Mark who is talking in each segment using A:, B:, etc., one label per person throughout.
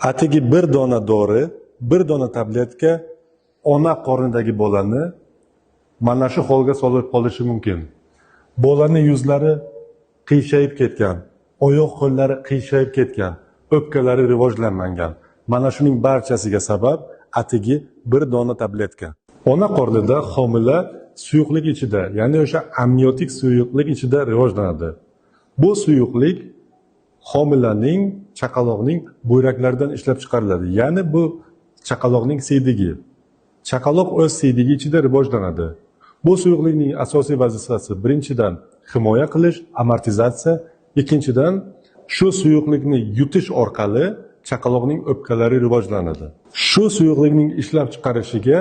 A: Atigi bir dona dori, bir dona tabletka ona qornidagi bolani mana shu holga solib qolishi mumkin. Bolani yuzlari qiyshayib ketgan, oyoq qo'llari qiyshayib ketgan, o'pkalari rivojlanmagan. Mana shuning barchasiga sabab atigi bir dona tabletka. Ona qornida homila suyuqlik ichida, ya'ni o'sha amniotik suyuqlik ichida rivojlanadi. Bu suyuqlik homilaning, chaqaloqning buyraklaridan ishlab chiqariladi. Ya'ni bu chaqaloqning siydigi. Chaqaloq o'z siydigi ichida rivojlanadi. Bu suyuqlikning asosiy vazifasi birinchidan himoya qilish, amortizatsiya, ikkinchidan shu suyuqlikni yutish orqali chaqaloqning o'pkalari rivojlanadi. Shu suyuqlikning ishlab chiqarishiga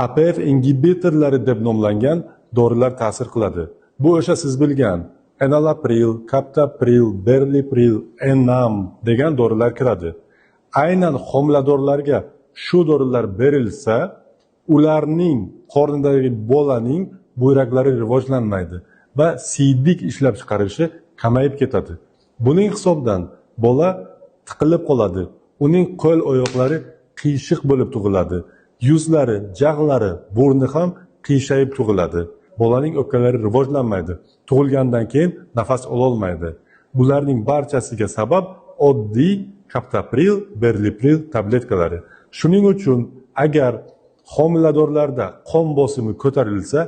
A: APF ingibitorlari deb nomlangan dorilar ta'sir qiladi. Bu o'sha siz bilgan enalapril, captopril, berlipril, enam degan dorilar kiradi. Aynan homiladorlarga shu dorilar berilsa, ularning qornidagi bolaning buyraklari rivojlanmaydi va siydik ishlab chiqarishi kamayib ketadi. Buning hisobidan bola tiqilib qoladi. Uning qo'l oyoqlari qiyshiq bo'lib tug'iladi. Yuzlari, jag'lari, burni ham qiyshayib tug'iladi. Bolaning o'pkalari rivojlanmaydi. Tug'ilgandan keyin nafas ololmaydi. Bularning barchasiga sabab oddiy captopril, berlipril tabletkalari. Shuning uchun agar homiladorlarda qon bosimi ko'tarilsa,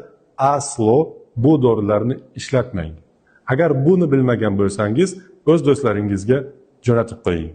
A: aslo bu dorilarni ishlatmang. Agar buni bilmagan bo'lsangiz, o'z do'stlaringizga jo'natib qo'ying.